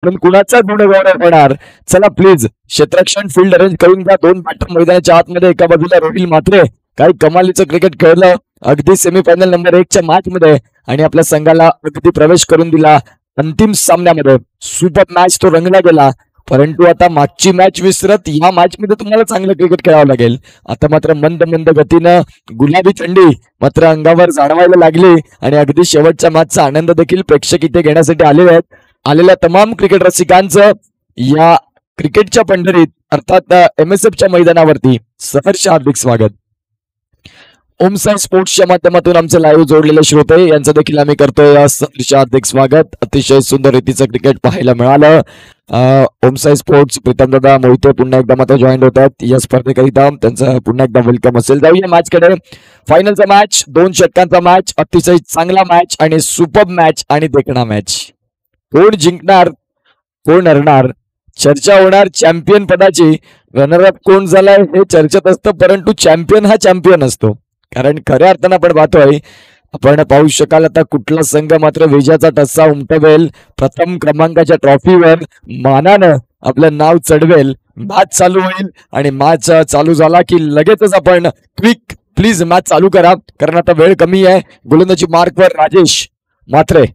पण कुणाचा गुणगौरव होणार. चला प्लीज क्षेत्ररक्षण फील्ड अरेंज करून द्या. 2 बॅटर मैदानाच्या आतमध्ये, एका बाजूला रोहिल म्हात्रे. काही कमालीचं क्रिकेट खेळलं अगदी सेमीफायनल नंबर 1च्या मॅच मध्ये आणि आपल्या संघाला अगदी प्रवेश करून दिला अंतिम सामन्यामध्ये. सुपर मॅच तो रंगला गेला. परंतु आता मागची मॅच विसरत या मॅच मध्ये तुम्हाला चांगलं क्रिकेट खेळावं लागेल. आता मात्र मंद मंद गतीनं गुलाबी थंडी मात्र अंगावर जाणवायला लागली आणि अगदी शेवटच्या मॅचचा आनंद देखील प्रेक्षक इथे घेण्यासाठी आलेले आहेत. आलेल्या तमाम क्रिकेट रसिकांचं या क्रिकेटच्या पंढरीत अर्थात MSFच्या मैदानावरती सहर्ष हार्दिक स्वागत. ओमसाई स्पोर्ट्सच्या माध्यमातून आमचे लाईव्ह जोडलेले श्रोते यांचं देखील आम्ही करतोय सहर्ष हार्दिक स्वागत. अतिशय सुंदर रीतीचं क्रिकेट पाहायला मिळालं. ओमसाई स्पोर्ट्स प्रीतमदादा मोहिते पुन्हा एकदा मात्र जॉईन होत आहेत या स्पर्धेकरिता. त्यांचं पुन्हा एकदा वेलकम असेल. जाऊया मॅच कडे. फायनलचा मॅच, 2 षटकांचा मॅच, अतिशय चांगला मॅच आणि सुपर मॅच आणि देखणा मॅच. कोण जिंकणार कोण हरणार चर्चा होणार चॅम्पियन पदाची. रनरअप कोण झालाय हे चर्चेत असतं, परंतु चॅम्पियन हा चॅम्पियन असतो. कारण खऱ्या अर्थानं आपण पाहतोय, आपण पाहू शकाल आता कुठला संघ मात्र विजयाचा टस्सा उमटवेल, प्रथम क्रमांकाच्या ट्रॉफीवर मानानं आपलं नाव चढवेल. मॅच चालू होईल आणि मॅच चालू झाला की लगेचच आपण क्विक प्लीज मॅच चालू करा, कारण आता वेळ कमी आहे. गोलंदाजी मार्कवर राजेश म्हात्रे.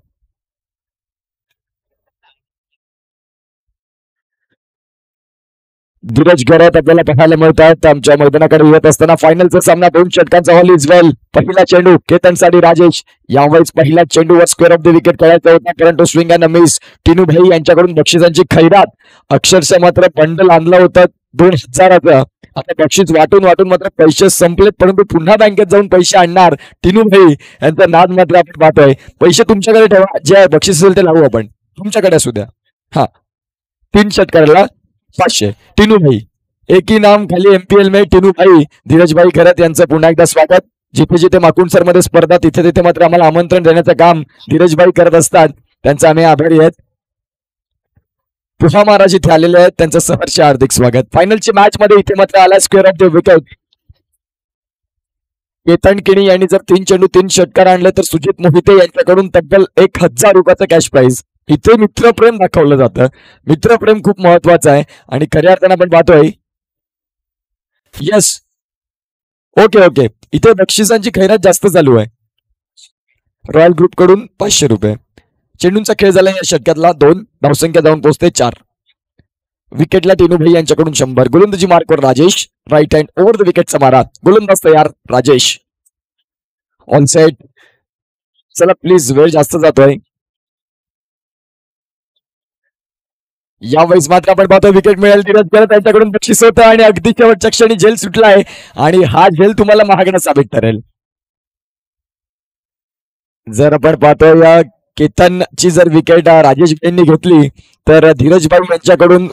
धीरज गरत आपल्याला पाहायला मिळत आहेत आमच्या मैदानाकडे येत असताना. फायनलचा सामना 2 षटकांचा ऑल इज वेल. पहिला चेंडू केतनसाठी राजेश. यावेळेस पहिल्या चेंडूवर स्क्वेअर ऑफ द विकेट करायचा होता, परंतु स्विंग अँड मिस. टिनू भाई यांच्याकडून बक्षिसांची खैरात. अक्षरशः मात्र बंडल आणलं होतं 2000चं. आता बक्षीस वाटून वाटून मात्र पैसे संपलेत, परंतु पुन्हा बँकेत जाऊन पैसे आणणार टिनू भाई यांचा नाद मात्र आपण पाहतोय. पैसे तुमच्याकडे ठेवा, जे बक्षीस असेल ते लावू आपण, तुमच्याकडे असू द्या. हा 3 षटकाराला 500. टिनू भाई एक ही नाम खाली MPL में टिनू भाई. धीरज भाई खरत यांचं पुन्हा एकदा स्वागत. जिथे जिथे माकुंडसर मध्ये स्पर्धा तिथे तिथे मात्र आम्हाला आमंत्रण देण्याचं काम धीरज भाई करत असतात, त्यांचा आम्ही आभारी आहेत. पुहा महाराज इथे आलेले आहेत, त्यांचं सहर्ष हार्दिक स्वागत. फायनलची मॅच मध्ये इथे मात्र आला square of the wicket. Ketan Kini यांनी जर 3 चेंडू 3 षटकार आणले तर सुजित मोहिते यांच्याकडून तब्बल 1000 रुपयाचं कॅश प्राइज. इथे मित्रप्रेम दाखवलं जातं. मित्रप्रेम खूप महत्वाचं आहे आणि खऱ्या अर्थानं आपण पाहतोय. येस, ओके ओके, इथे बक्षिसांची खैरात जास्त चालू आहे. रॉयल ग्रुप कडून 500 रुपये. चेंडूंचा खेळ झाला या षटकातला 2. धावसंख्या जाऊन पोहोचते 4. विकेटला टिनू भाई यांच्याकडून 100. गोलंदाजी मार्कवर Rajesh. Right hand over the विकेटचा मारा. गोलंदाज तयार राजेश. On set. चला प्लीज, वेळ जास्त जातोय. यावेळेस मात्र आपण पाहतो विकेट मिळेल. धीरज गरत यांच्याकडून बक्षीस होतं आणि अगदी शेवटच्या क्षणी झेल सुटलाय आणि हा झेल तुम्हाला महागडा साबित ठरेल. जर आपण पाहतो या केतनची जर विकेट राजेश यांनी घेतली तर धीरज भाई यांच्याकडून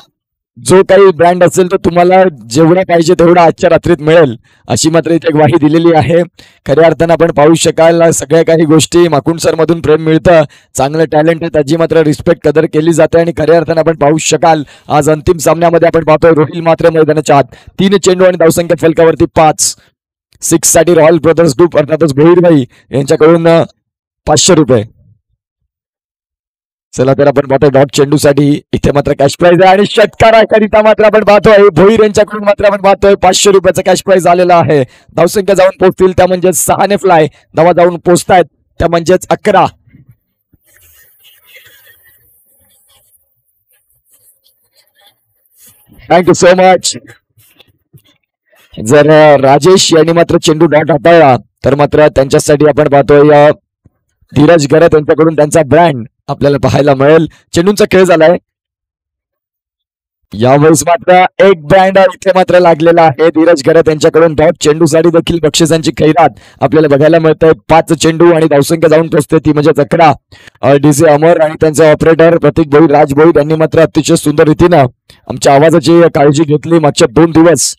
जो काही ब्रँड असेल तो तुम्हाला जेवढा पाहिजे तेवढा आजच्या रात्रीत मिळेल, अशी मात्र इथे ग्वाही दिलेली आहे. खऱ्या अर्थानं आपण पाहू शकाल सगळ्या काही गोष्टी माकुंडसर मधून प्रेम मिळतं. चांगलं टॅलेंट आहे, त्याची मात्र रिस्पेक्ट कदर केली जाते आणि खऱ्या अर्थानं आपण पाहू शकाल आज अंतिम सामन्यामध्ये आपण पाहतोय रोहिल मात्र मैदानाच्या आत. 3 चेंडू आणि धावसंख्या फलकावरती 5. 6 साठी रॉयल ब्रदर्स ग्रुप अर्थातच भोईर भाई यांच्याकडून 500 रुपये. चला तर आपण पाहतोय डॉट चेंडू साठी इथे मात्र कॅश प्राइज आहे आणि षटकाराकरिता मात्र आपण पाहतोय भोईर यांच्याकडून मात्र आपण पाहतोय 500 रुपयाचा कॅश प्राइज आलेला आहे. धावसंख्या जाऊन पोहोचतील त्या म्हणजे 6 फ्लाय. धावा जाऊन पोहोचतायत त्या म्हणजेच 11. Thank you so much. जर राजेश यांनी मात्र चेंडू डॉट हाताळला तर मात्र त्यांच्यासाठी आपण पाहतोय धीरज गरत यांच्याकडून त्यांचा ब्रँड आपल्याला पाहायला मिळेल. चेंडूंचा खेळ झालाय. यावेळेस मात्र एक ब्रँड इथे मात्र लागलेला आहे धीरज गरत यांच्याकडून. डॉट चेंडूसाठी देखील बक्षिसांची खैरात आपल्याला बघायला मिळते. 5 चेंडू आणि धावसंख्या जाऊन पोहोचते ती म्हणजे 11. डीजे अमर आणि त्यांचे ऑपरेटर प्रतीक भोईर, राज भोईर यांनी मात्र अतिशय सुंदर रीतीनं आमच्या आवाजाची काळजी घेतली मागच्या 2 दिवस.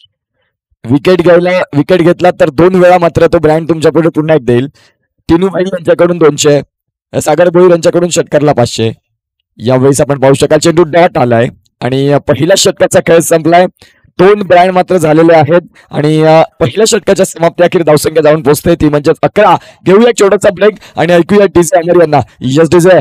विकेट घेतला तर 2 वेळा मात्र तो ब्रँड तुमच्या पुढे पुन्हा एक देईल. टिनू भाई यांच्याकडून 200. सागर भोईर यांच्याकडून षटकारला 500. यावेळेस आपण पाहू शकाल चेंडू डॉट आलाय आणि पहिल्या षटकाचा खेळ संपलाय. 2 ब्रँड मात्र झालेले आहेत आणि पहिल्या षटकाच्या समाप्ती अखेर धावसंख्या जाऊन पोहोचते ती म्हणजे 11. घेऊया छोटासा ब्रेक आणि ऐकूया डीजे अमर यांना. Yes DJ.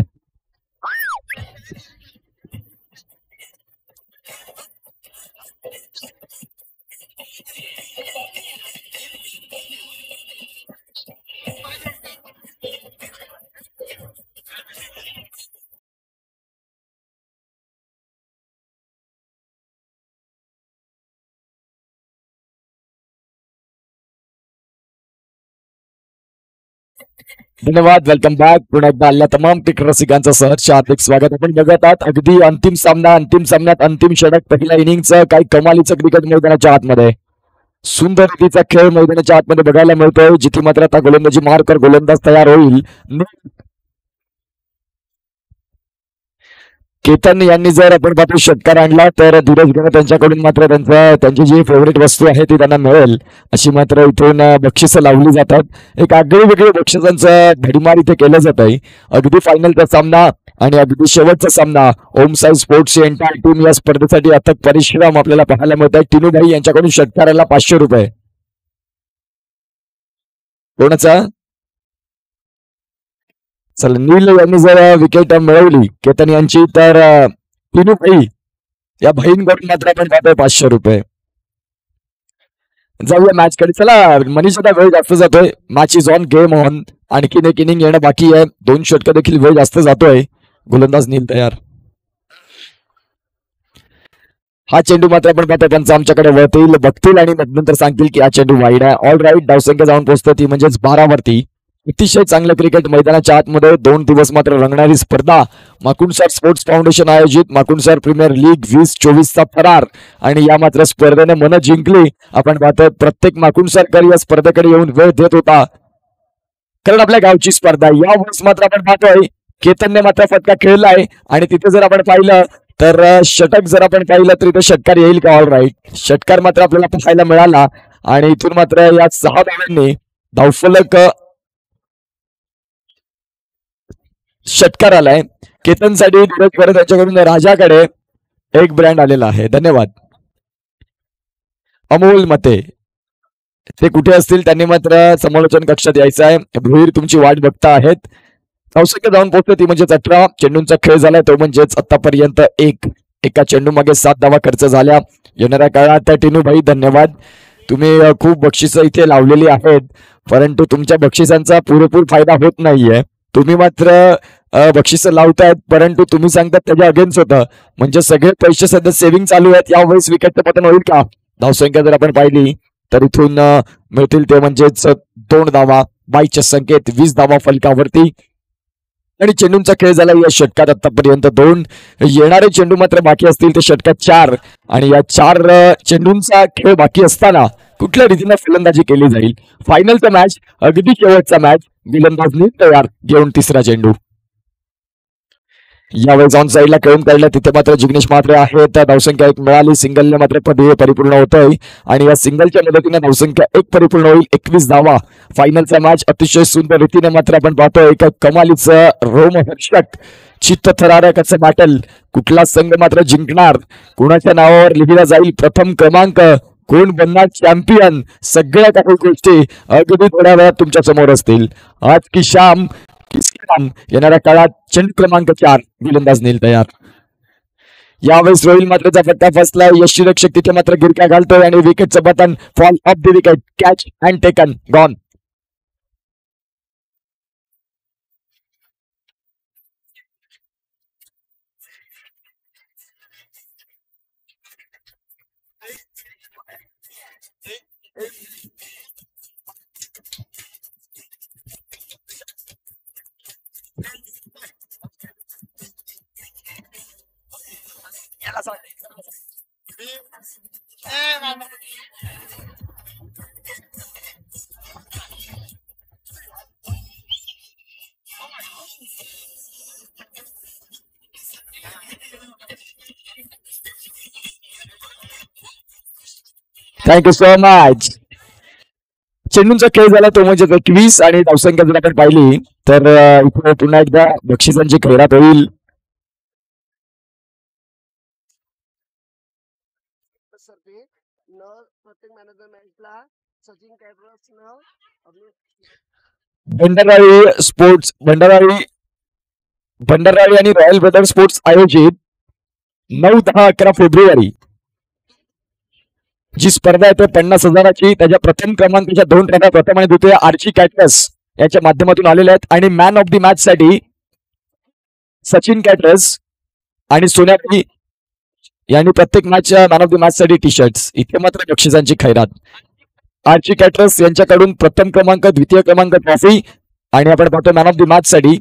धन्यवाद. Welcome back. पुन्हा एकदा आलेल्या तमाम क्रिकेट रसिकांचं सहर्ष हार्दिक स्वागत. आपण बघत आहात अगदी अंतिम सामना, अंतिम सामन्यात अंतिम षटक, पहिल्या इनिंगचं काही कमालीचं क्रिकेट मैदानाच्या आतमध्ये सुंदर रीतीचा खेळ मैदानाच्या आतमध्ये बघायला मिळतोय, जिथे मात्र आता गोलंदाजी मारकर गोलंदाज तयार होईल. केतन यांनी जर आपण पाहतो षटकार आणला तर धीरज घेणं त्यांच्याकडून मात्र त्यांची जी फेवरेट वस्तू आहे ती त्यांना मिळेल अशी मात्र इथून बक्षिसं लावली जातात. एक आगळी वेगळी बक्षिसांचं भडीमार इथे केलं जात आहे. अगदी फायनलचा सामना आणि अगदी शेवटचा सामना. ओम साई स्पोर्ट्सची एंटायर टीम या स्पर्धेसाठी अथक परिश्रम आपल्याला पाहायला मिळत आहे. टिनूभाई यांच्याकडून षटकाराला 500 रुपये. कोणाचा? चला, नील यांनी जर विकेट मिळवली केतन यांची तर टिनूभाई या बहीणकडून मात्र आपण पाहतोय 500 रुपये. जाऊया मॅच कडे. चला, मनीष आता वेळ जास्त जातोय. Match is on, game on. आणखीन एक इनिंग येणं बाकी आहे. 2 षटकं देखील वेळ जास्त जातोय. गोलंदाज नील तयार. हा चेंडू मात्र आपण पाहतोय पंच आमच्याकडे वळतील, बघतील आणि नंतर सांगतील की हा चेंडू वाईड आहे. ऑल राईट, धावसंख्या जाऊन पोहोचते ती म्हणजेच 12 वरती. अतिशय चांगलं क्रिकेट मैदानाच्या आतमध्ये 2 दिवस मात्र रंगणारी स्पर्धा. माकुंडसर स्पोर्ट्स फाउंडेशन आयोजित माकुंडसर प्रीमियर लीग 2024चा थरार आणि या मात्र स्पर्धेने मन जिंकली. आपण पाहतोय प्रत्येक माकुंडसरकर या स्पर्धेकडे येऊन वेळ देत होता, कारण आपल्या गावची स्पर्धा. या वेळेस मात्र आपण पाहतोय केतनने मात्र फटका खेळलाय आणि तिथे जर आपण पाहिलं तर षटक जर आपण पाहिलं तर इथे षटकार येईल का? ऑल राईट, षटकार मात्र आपल्याला पाहायला मिळाला आणि इथून मात्र या 6 धावांनी धावफलक षटकार आलाय. केतनसाठी धीरज करत त्यांच्याकडून राजाकडे एक ब्रँड आलेला आहे. धन्यवाद. अमोल मते ते कुठे असतील? त्यांनी मात्र समालोचन कक्षात यायचं आहे. भुईर तुमची वाट बघता आहेत. धावसंख्या जाऊन पोहोचते ती म्हणजेच 18. चेंडूंचा खेळ झालाय तो म्हणजेच आतापर्यंत एका चेंडू मागे 7 धावा खर्च झाल्या. येणाऱ्या काळात टिनूभाई धन्यवाद. तुम्ही खूप बक्षिसं इथे लावलेली आहेत, परंतु तुमच्या बक्षिसांचा पुरेपूर फायदा होत नाहीये. तुम्ही मात्र बक्षिसं लावतायत परंतु तुम्ही सांगतात त्याच्या अगेन्स्ट होतं, म्हणजे सगळे पैसे सध्या सेव्हिंग चालू आहेत. यावेळेस विकेटचं पतन होईल का? धावसंख्या जर आपण पाहिली तर इथून मिळतील ते म्हणजेच 2 धावा. 22चे संकेत, 20 धावा फलकावरती आणि चेंडूंचा खेळ झाला या षटकात आतापर्यंत 2. येणारे चेंडू मात्र बाकी असतील ते षटकात 4 आणि या 4 चेंडूंचा खेळ बाकी असताना कुठल्या रीतीने फलंदाजी केली जाईल? फायनलचा मॅच, अगदी शेवटचा मॅच. गोलंदाज तयार घेऊन 3रा चेंडू. यावेळेस ऑन साईडला खेळून काढला, तिथे मात्र जिग्नेश मात्रे आहेत. धावसंख्या 1 मिळाली. सिंगलने मात्र परिपूर्ण होतोय आणि या सिंगलच्या मदतीने धावसंख्या 1 परिपूर्ण होईल. 21 धावा. फायनलचा मॅच अतिशय सुंदर रीतीने मात्र आपण पाहतोय एका कमालीचं रोमहर्षक चित्तथरारक असं बॅटल. कुठला संघ मात्र जिंकणार, कुणाच्या नावावर लिहिला जाईल प्रथम क्रमांक, कोण बनणार चॅम्पियन, सगळ्या काही गोष्टी अगदी थोड्या वेळात तुमच्या समोर असतील. आज की शाम येणाऱ्या काळात चेंडू क्रमांक 4 गोलंदाज नील तयार. यावेळेस रोहिल मात्रचा फटका फसला. यष्टीरक्षक तिथे मात्र गिरक्या घालतोय आणि विकेटचं button fall of the wicket, catch and taken, gone. Thank you so much. चेंडूंचा खेळ झाला तो म्हणजे 21 आणि धावसंख्या जर आपण पाहिली तर इथे पुन्हा एकदा बक्षिसांची खैरात होईल. भंडारवाडी स्पोर्ट्स, भंडारवाडी आणि रॉयल ब्रदर स्पोर्ट्स आयोजित 9, 10, 11 फेब्रुवारी जी स्पर्धा आहे ते 50,000ची. त्याच्या प्रथम क्रमांकाच्या 2 ट्रॉफ्या प्रथम आणि द्वितीय आर्ची कॅटरस याच्या माध्यमातून आलेल्या आहेत आणि मॅन ऑफ द मॅच साठी सचिन कॅटरस आणि सोन्यापी यांनी प्रत्येक match man of the match साठी टी शर्ट्स. इथे मात्र बक्षिसांची खैरात. आर्ची कॅटरस यांच्याकडून प्रथम क्रमांक, द्वितीय क्रमांक ट्रॉफी आणि आपण पाहतो मॅन ऑफ द मॅच साठी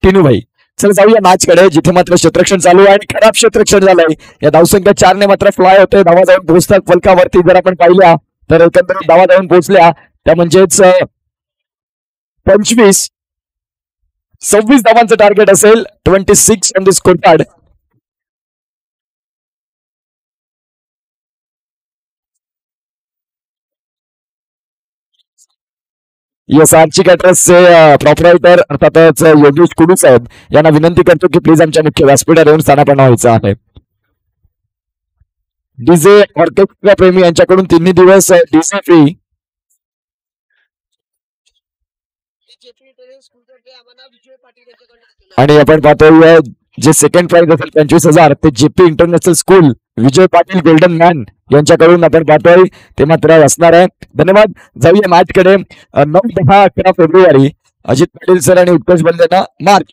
टिनू भाई. चल जाऊया मॅच कडे, जिथे मात्र क्षेत्ररक्षण चालू आहे आणि खराब क्षेत्ररक्षण झालंय. या धावसंख्या 4 ने मात्र फ्लाय होते. धावा जाऊन पोहोचतात फलकावरती. जर आपण पाहिल्या तर एकंदरीत धावा जाऊन पोहोचल्या त्या म्हणजेच 26 धावांचं टार्गेट असेल. 26 on the score card. Yes, Archi कॅटरर्सचे प्रॉपरायटर अर्थातच योगेश कुडू साहेब यांना विनंती करतो की प्लीज आमच्या मुख्य व्यासपीठावर येऊन स्थानापन्न व्हायचं आहे. डीजे ऑर्केस्ट्रा प्रेमी यांच्याकडून 3 दिवस डीजे फ्री. आणि आपण पाहतोय जे सेकंड प्राइज असेल 25,000 ते JP international school Vijay Patil golden man यांच्याकडून आपण पाहतोय ते मात्र असणार आहे. धन्यवाद. जाऊया मॅच कडे. 9, 10, 11 फेब्रुवारी अजित पाटील सर आणि उत्कर्ष बंदेना मार्च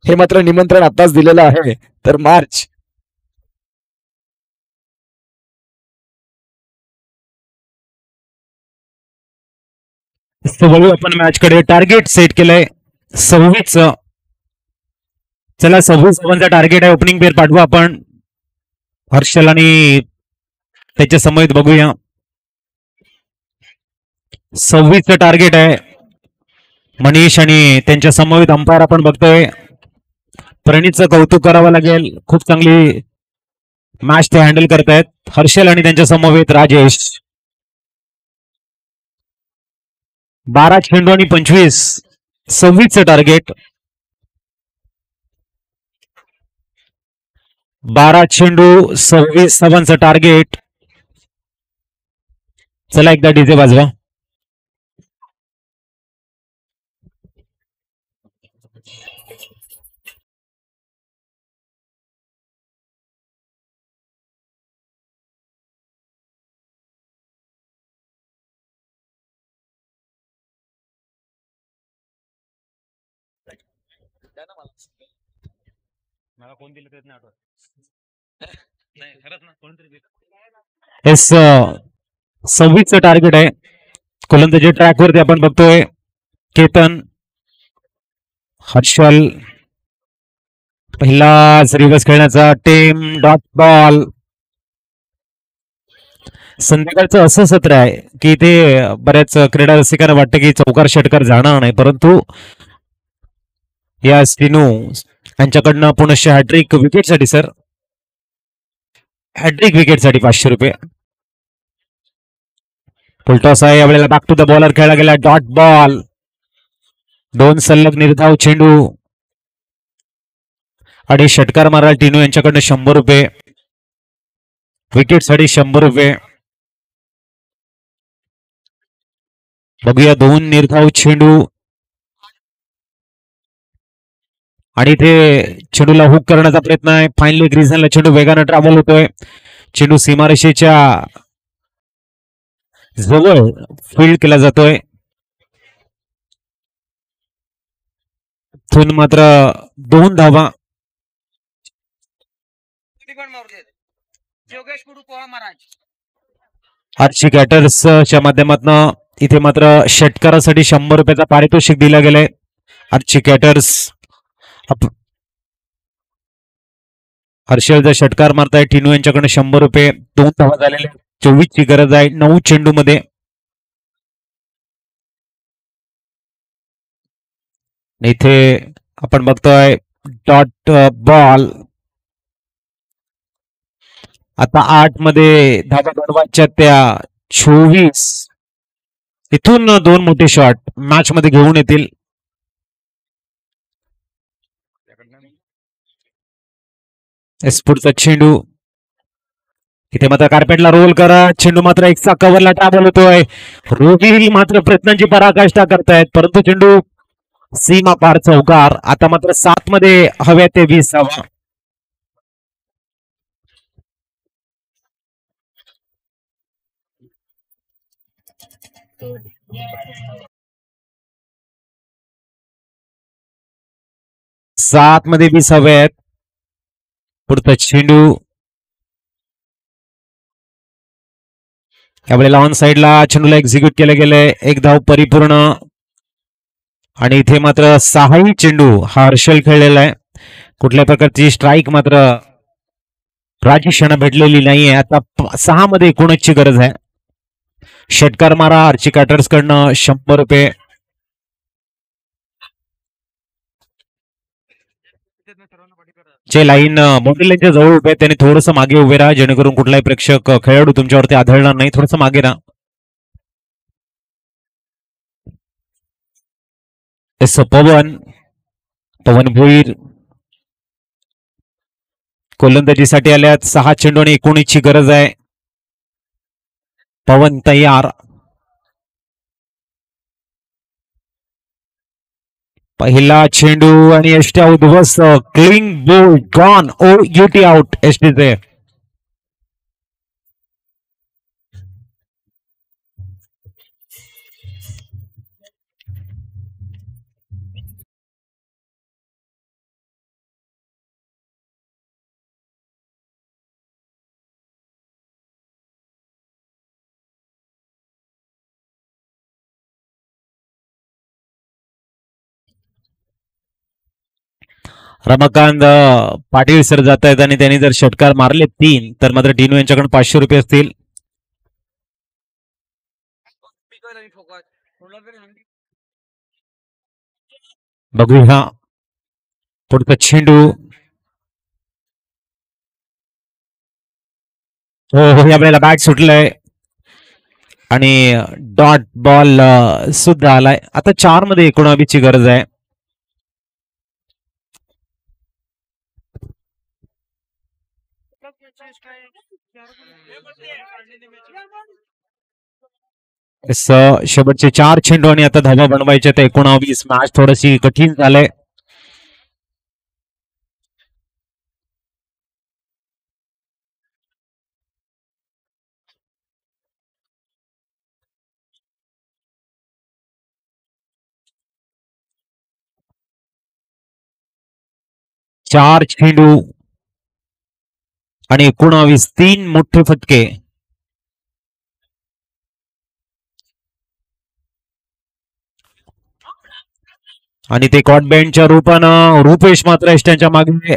हे मात्र निमंत्रण आताच दिलेलं आहे. तर मार्च बघू आपण मॅच कडे. टार्गेट सेट केलंय 26. चला 26 धावांचा टार्गेट आहे. ओपनिंग पेअर पाठवा आपण हर्षल आणि त्याच्या समोर बघूया. 26चं टार्गेट आहे. मनीष आणि त्यांच्या समोर अंपायर आपण बघतोय. प्रणीतचं कौतुक करावं लागेल. खूप चांगली मॅच ते हँडल करतायत. हर्षल आणि त्यांच्या समोर राजेश. 12 चेंडू आणि 25. 26चं टार्गेट. 12 चेंडू 26 धावांचं टार्गेट. चला एकदा डीजे वाजवा. मला कोण दिलं तेच नाही आठवत. नाही खरंच ना कोणतरी. एस 26चं टार्गेट आहे. गोलंदाजी ट्रॅक वरती आपण बघतोय केतन, हर्षल. पहिला रिव्हर्स खेळण्याचा टीम डॉट बॉल. संध्याकाळचं असं सत्र आहे की ते बऱ्याच क्रीडा रसिकांना वाटतं की चौकार षटकार जाणार नाही, परंतु या स्टिनू यांच्याकडनं पुनश्च हॅट्रिक विकेटसाठी सर, हॅट्रिक विकेटसाठी 500 रुपये. फुलटॉस आहे यावेळेला. बॅक टू द बॉलर खेळला गेला. Dot ball. 2 सलग निर्धाव चेंडू आणि षटकार मारायला टिनू यांच्याकडनं 100 रुपये. विकेटसाठी 100 रुपये. बघूया 2 निर्धाव चेंडू आणि ते चेंडूला हुक करण्याचा प्रयत्न आहे. फायनली ग्रीझनला चेंडू वेगानं ट्रॅव्हल होतोय. चेंडू सीमारेषेच्या जवळ फील्ड केला जातोय. थून मात्र 2 धावा. आर्ची कॅटर्सच्या माध्यमातून इथे मात्र षटकारासाठी 100 रुपयाचा पारितोषिक दिला गेलाय. आर्ची कॅटर्स हर्षल जर षटकार मारताय. टिनू यांच्याकडे 100 रुपये. 2 धावा झालेले. 24 ची गरज आहे 9 चेंडू मध्ये. इथे आपण बघतोय डॉट बॉल. आता 8 मध्ये धावा बनवायच्या त्या 24. इथून 2 मोठे शॉट मॅच मध्ये घेऊन येतील. पुढचा चेंडू इथे मात्र कार्पेटला रोल करा. चेंडू मात्र एकचा कव्हरला ट्रॅव्हल होतोय. रोहिल मात्र प्रयत्नांची पराकाष्ठा करतायत, परंतु चेंडू सीमा पार चौकार. आता मात्र 7 मध्ये हव्या ते 20 धावा. सात मध्ये 20 हवेत. पुढचा चेंडू यावेळेला ऑन साइडला चेंडूला एक्झिक्यूट केलं गेलंय. 1 धाव परिपूर्ण. आणि इथे मात्र सहाही चेंडू हा हर्षल खेळलेला आहे. कुठल्या प्रकारची स्ट्राईक मात्र राजेश यांना भेटलेली नाहीये. आता 6 मध्ये 19 ची गरज आहे. षटकार मारा आर्ची कॅटर्स कडनं 100 रुपये. चे लाईन मोठेल्यांच्या जवळ उभे त्यांनी थोडंसं मागे उभे राहा जेणेकरून कुठलाही प्रेक्षक खेळाडू तुमच्यावरती आढळणार नाही. थोडंसं मागे राहा. पवन भोईर गोलंदाजीसाठी आल्यात. 6 चेंडू आणि 19 ची गरज आहे. पवन तयार. पहिला चेंडू आणि एसटी उद्ध्वस्त. क्लिंग बोल गॉन. ओ युटी आउट एसटीचे. रमाकांत पाटील सर जात आहेत आणि त्यांनी जर षटकार मारले 3 तर मात्र टिनू यांच्याकडून 500 रुपये असतील. बघूया पुढचा चेंडू. हो हो आपल्याला बॅट सुटलंय आणि डॉट बॉल सुद्धा आलाय. आता 4 मध्ये 19 ची गरज आहे. शेवटचे 4 चेंडू आणि आता धावा बनवायचे. 19 मॅच थोडीशी कठीण झालंय. चार चेंडू आणि 19 3 मोठे फटके. आणि ते कॉट बँडच्या रूपानं रुपेश मात्र त्यांच्या मागे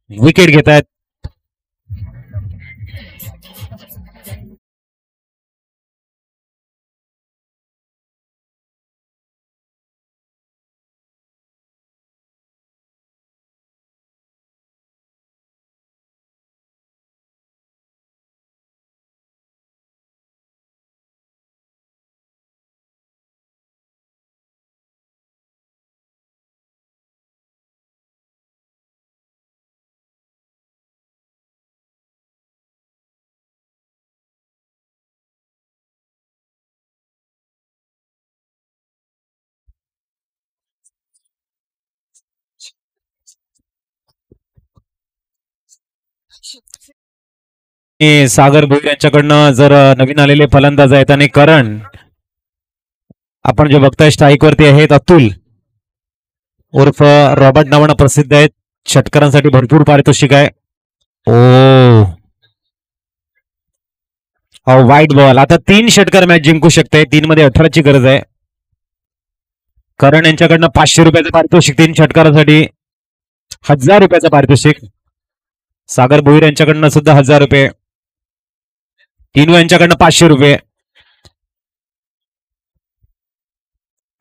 विकेट घेत आहेत. सागर भोईर यांच्याकडनं जर नवीन आलेले फलंदाज आहेत आणि करण आपण जे बघताय स्ट्राईक वरती आहेत अतुल उर्फ रॉबर्ट नावानं प्रसिद्ध आहेत. षटकारांसाठी भरपूर पारितोषिक आहे. ओ वाईट बॉल. आता 3 षटकार मॅच जिंकू शकते. 3 मध्ये 18 ची गरज आहे. करण यांच्याकडनं 500 रुपयाचं पारितोषिक 3 षटकारासाठी. 1000 रुपयाचं पारितोषिक. सागर भोईर यांच्याकडनं सुद्धा 1000 रुपये. टिनू यांच्याकडनं 500 रुपये.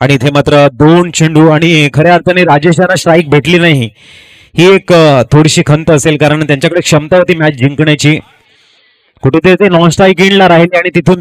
आणि इथे मात्र 2 चेंडू आणि खऱ्या अर्थाने राजेश यांना स्ट्राईक भेटली नाही. ही एक थोडीशी खंत असेल कारण त्यांच्याकडे क्षमता होती मॅच जिंकण्याची. कुठेतरी ते नॉन स्ट्राईक इनला राहिले आणि तिथून